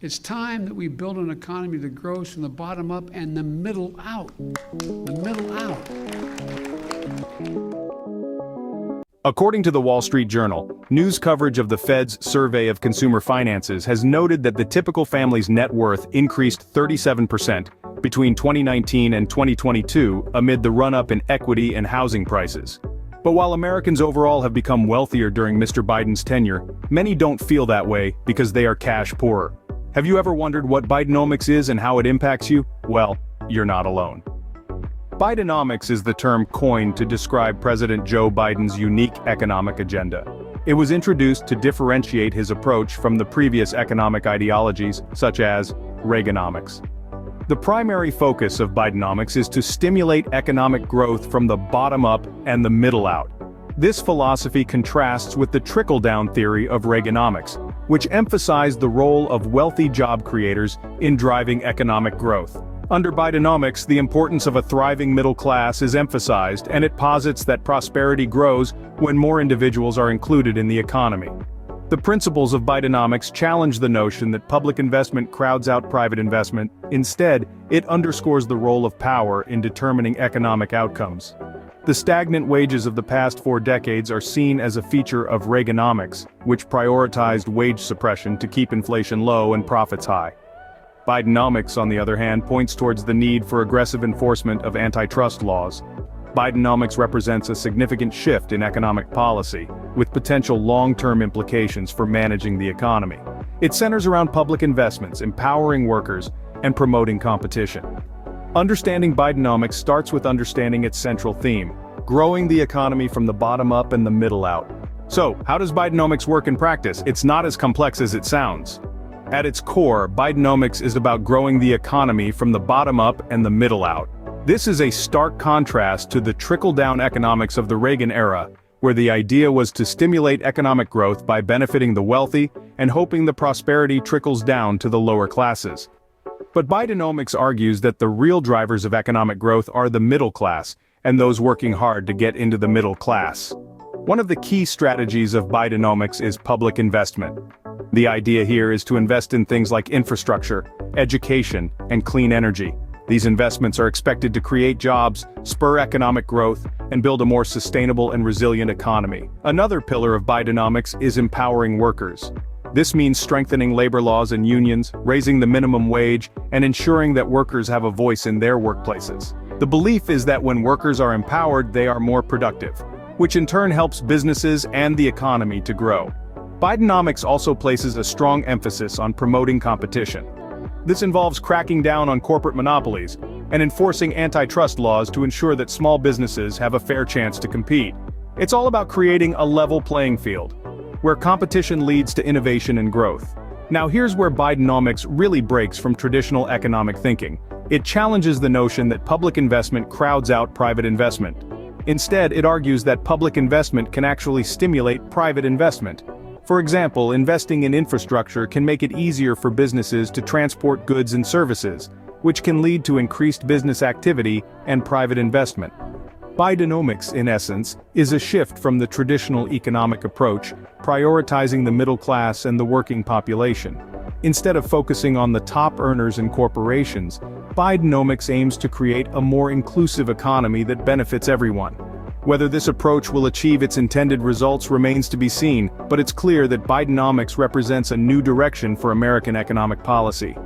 It's time that we build an economy that grows from the bottom up and the middle out. The middle out. According to the Wall Street Journal, news coverage of the Fed's survey of consumer finances has noted that the typical family's net worth increased 37% between 2019 and 2022 amid the run-up in equity and housing prices. But while Americans overall have become wealthier during Mr. Biden's tenure, many don't feel that way because they are cash poorer. Have you ever wondered what Bidenomics is and how it impacts you? Well, you're not alone. Bidenomics is the term coined to describe President Joe Biden's unique economic agenda. It was introduced to differentiate his approach from the previous economic ideologies, such as Reaganomics. The primary focus of Bidenomics is to stimulate economic growth from the bottom up and the middle out. This philosophy contrasts with the trickle-down theory of Reaganomics, which emphasized the role of wealthy job creators in driving economic growth. Under Bidenomics, the importance of a thriving middle class is emphasized, and it posits that prosperity grows when more individuals are included in the economy. The principles of Bidenomics challenge the notion that public investment crowds out private investment. Instead, it underscores the role of power in determining economic outcomes. The stagnant wages of the past 4 decades are seen as a feature of Reaganomics, which prioritized wage suppression to keep inflation low and profits high. Bidenomics, on the other hand, points towards the need for aggressive enforcement of antitrust laws. Bidenomics represents a significant shift in economic policy, with potential long-term implications for managing the economy. It centers around public investments, empowering workers, and promoting competition. Understanding Bidenomics starts with understanding its central theme: growing the economy from the bottom up and the middle out. So, how does Bidenomics work in practice? It's not as complex as it sounds. At its core, Bidenomics is about growing the economy from the bottom up and the middle out. This is a stark contrast to the trickle-down economics of the Reagan era, where the idea was to stimulate economic growth by benefiting the wealthy and hoping the prosperity trickles down to the lower classes. But Bidenomics argues that the real drivers of economic growth are the middle class, and those working hard to get into the middle class. One of the key strategies of Bidenomics is public investment. The idea here is to invest in things like infrastructure, education, and clean energy. These investments are expected to create jobs, spur economic growth, and build a more sustainable and resilient economy. Another pillar of Bidenomics is empowering workers. This means strengthening labor laws and unions, raising the minimum wage, and ensuring that workers have a voice in their workplaces. The belief is that when workers are empowered, they are more productive, which in turn helps businesses and the economy to grow. Bidenomics also places a strong emphasis on promoting competition. This involves cracking down on corporate monopolies and enforcing antitrust laws to ensure that small businesses have a fair chance to compete. It's all about creating a level playing field, where competition leads to innovation and growth. Now here's where Bidenomics really breaks from traditional economic thinking. It challenges the notion that public investment crowds out private investment. Instead, it argues that public investment can actually stimulate private investment. For example, investing in infrastructure can make it easier for businesses to transport goods and services, which can lead to increased business activity and private investment. Bidenomics, in essence, is a shift from the traditional economic approach, prioritizing the middle class and the working population. Instead of focusing on the top earners and corporations, Bidenomics aims to create a more inclusive economy that benefits everyone. Whether this approach will achieve its intended results remains to be seen, but it's clear that Bidenomics represents a new direction for American economic policy.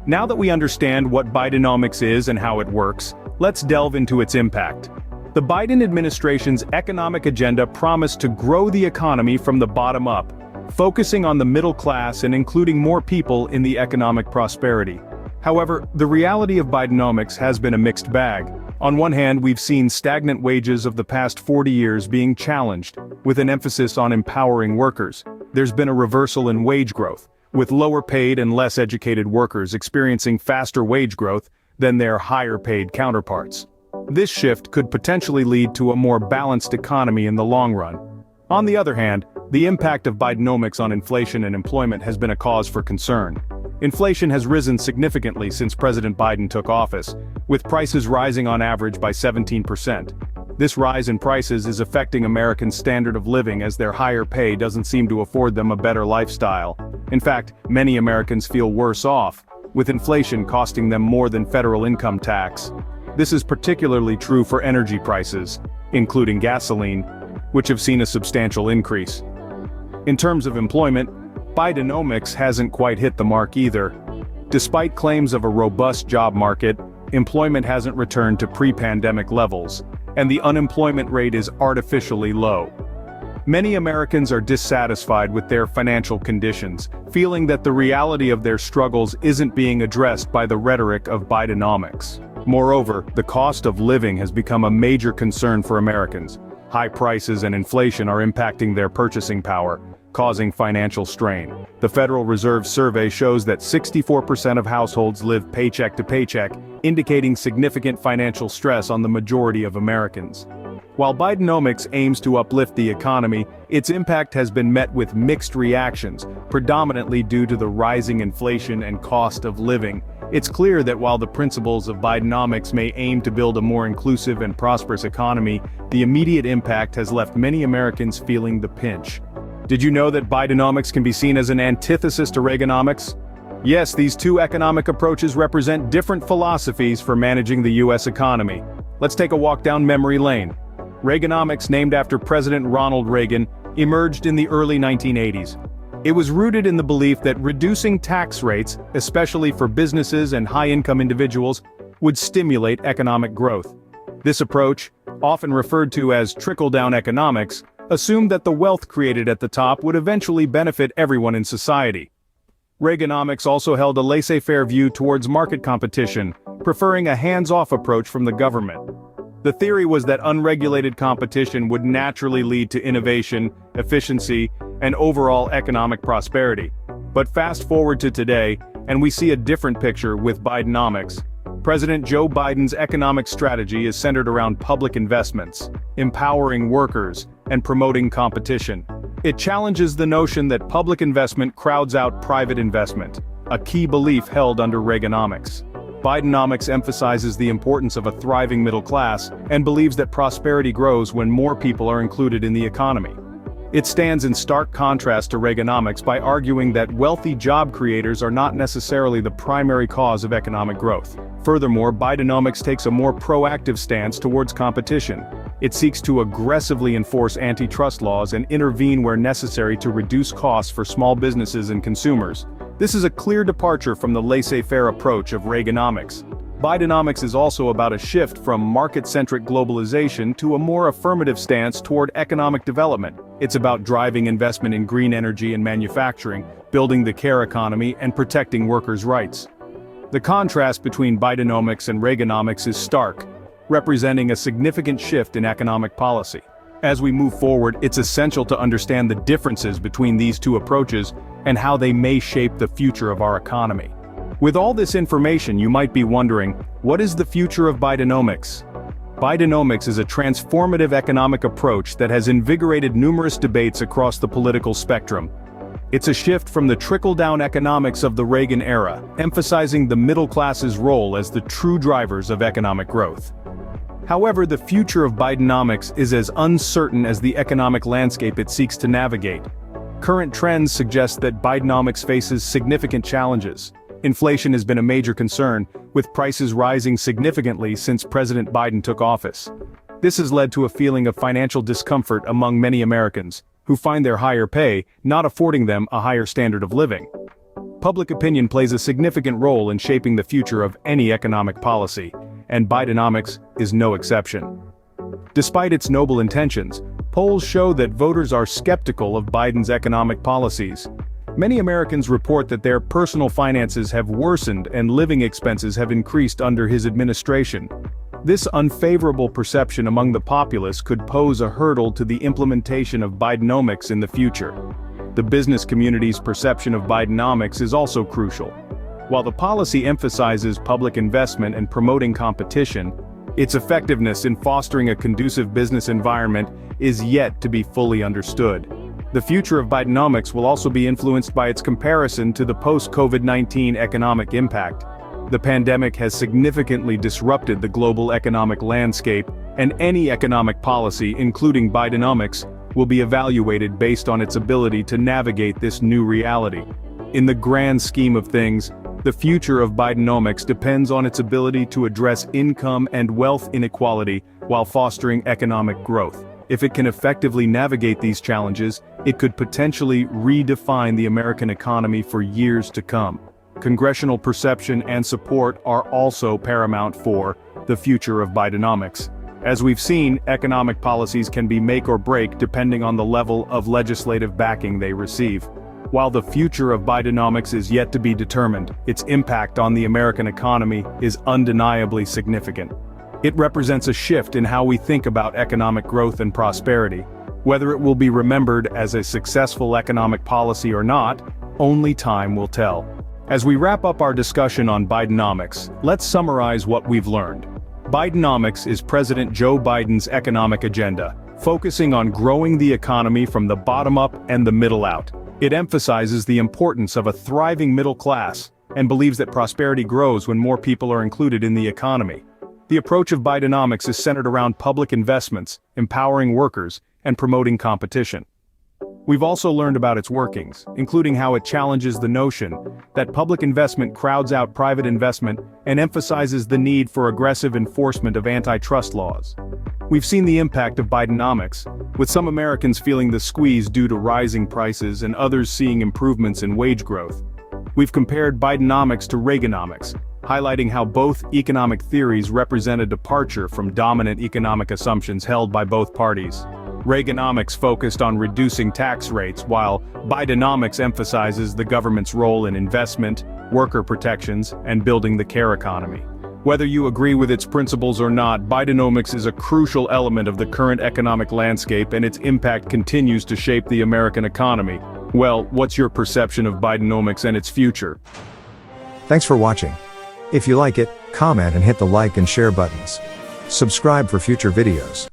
Now that we understand what Bidenomics is and how it works, let's delve into its impact. The Biden administration's economic agenda promised to grow the economy from the bottom up, focusing on the middle class and including more people in the economic prosperity. However, the reality of Bidenomics has been a mixed bag. On one hand, we've seen stagnant wages of the past 40 years being challenged, with an emphasis on empowering workers. There's been a reversal in wage growth, with lower paid and less educated workers experiencing faster wage growth than their higher paid counterparts. This shift could potentially lead to a more balanced economy in the long run. On the other hand, the impact of Bidenomics on inflation and employment has been a cause for concern. Inflation has risen significantly since President Biden took office, with prices rising on average by 17%. This rise in prices is affecting Americans' standard of living as their higher pay doesn't seem to afford them a better lifestyle. In fact, many Americans feel worse off, with inflation costing them more than federal income tax. This is particularly true for energy prices, including gasoline, which have seen a substantial increase. In terms of employment, Bidenomics hasn't quite hit the mark either. Despite claims of a robust job market, employment hasn't returned to pre-pandemic levels, and the unemployment rate is artificially low. Many Americans are dissatisfied with their financial conditions, feeling that the reality of their struggles isn't being addressed by the rhetoric of Bidenomics. Moreover, the cost of living has become a major concern for Americans. High prices and inflation are impacting their purchasing power, causing financial strain. The Federal Reserve survey shows that 64% of households live paycheck to paycheck, indicating significant financial stress on the majority of Americans. While Bidenomics aims to uplift the economy, its impact has been met with mixed reactions, predominantly due to the rising inflation and cost of living. It's clear that while the principles of Bidenomics may aim to build a more inclusive and prosperous economy, the immediate impact has left many Americans feeling the pinch. Did you know that Bidenomics can be seen as an antithesis to Reaganomics? Yes, these two economic approaches represent different philosophies for managing the U.S. economy. Let's take a walk down memory lane. Reaganomics, named after President Ronald Reagan, emerged in the early 1980s. It was rooted in the belief that reducing tax rates, especially for businesses and high-income individuals, would stimulate economic growth. This approach, often referred to as trickle-down economics, assumed that the wealth created at the top would eventually benefit everyone in society. Reaganomics also held a laissez-faire view towards market competition, preferring a hands-off approach from the government. The theory was that unregulated competition would naturally lead to innovation, efficiency, and overall economic prosperity. But fast forward to today, and we see a different picture with Bidenomics. President Joe Biden's economic strategy is centered around public investments, empowering workers, and promoting competition. It challenges the notion that public investment crowds out private investment, a key belief held under Reaganomics. Bidenomics emphasizes the importance of a thriving middle class and believes that prosperity grows when more people are included in the economy. It stands in stark contrast to Reaganomics by arguing that wealthy job creators are not necessarily the primary cause of economic growth. Furthermore, Bidenomics takes a more proactive stance towards competition. It seeks to aggressively enforce antitrust laws and intervene where necessary to reduce costs for small businesses and consumers. This is a clear departure from the laissez-faire approach of Reaganomics. Bidenomics is also about a shift from market-centric globalization to a more affirmative stance toward economic development. It's about driving investment in green energy and manufacturing, building the care economy, and protecting workers' rights. The contrast between Bidenomics and Reaganomics is stark, representing a significant shift in economic policy. As we move forward, it's essential to understand the differences between these two approaches and how they may shape the future of our economy. With all this information, you might be wondering, what is the future of Bidenomics? Bidenomics is a transformative economic approach that has invigorated numerous debates across the political spectrum. It's a shift from the trickle-down economics of the Reagan era, emphasizing the middle class's role as the true drivers of economic growth. However, the future of Bidenomics is as uncertain as the economic landscape it seeks to navigate. Current trends suggest that Bidenomics faces significant challenges. Inflation has been a major concern, with prices rising significantly since President Biden took office. This has led to a feeling of financial discomfort among many Americans, who find their higher pay not affording them a higher standard of living. Public opinion plays a significant role in shaping the future of any economic policy, and Bidenomics is no exception. Despite its noble intentions, polls show that voters are skeptical of Biden's economic policies. Many Americans report that their personal finances have worsened and living expenses have increased under his administration. This unfavorable perception among the populace could pose a hurdle to the implementation of Bidenomics in the future. The business community's perception of Bidenomics is also crucial. While the policy emphasizes public investment and promoting competition, its effectiveness in fostering a conducive business environment is yet to be fully understood. The future of Bidenomics will also be influenced by its comparison to the post-COVID-19 economic impact. The pandemic has significantly disrupted the global economic landscape, and any economic policy, including Bidenomics, will be evaluated based on its ability to navigate this new reality. In the grand scheme of things, the future of Bidenomics depends on its ability to address income and wealth inequality while fostering economic growth. If it can effectively navigate these challenges, it could potentially redefine the American economy for years to come. Congressional perception and support are also paramount for the future of Bidenomics. As we've seen, economic policies can be make or break depending on the level of legislative backing they receive. While the future of Bidenomics is yet to be determined, its impact on the American economy is undeniably significant. It represents a shift in how we think about economic growth and prosperity. Whether it will be remembered as a successful economic policy or not, only time will tell. As we wrap up our discussion on Bidenomics, let's summarize what we've learned. Bidenomics is President Joe Biden's economic agenda, focusing on growing the economy from the bottom up and the middle out. It emphasizes the importance of a thriving middle class, and believes that prosperity grows when more people are included in the economy. The approach of Bidenomics is centered around public investments, empowering workers, and promoting competition. We've also learned about its workings, including how it challenges the notion that public investment crowds out private investment and emphasizes the need for aggressive enforcement of antitrust laws. We've seen the impact of Bidenomics, with some Americans feeling the squeeze due to rising prices and others seeing improvements in wage growth. We've compared Bidenomics to Reaganomics, highlighting how both economic theories represent a departure from dominant economic assumptions held by both parties. Reaganomics focused on reducing tax rates, while Bidenomics emphasizes the government's role in investment, worker protections, and building the care economy. Whether you agree with its principles or not, Bidenomics is a crucial element of the current economic landscape, and its impact continues to shape the American economy. Well, what's your perception of Bidenomics and its future? Thanks for watching. If you like it, comment and hit the like and share buttons. Subscribe for future videos.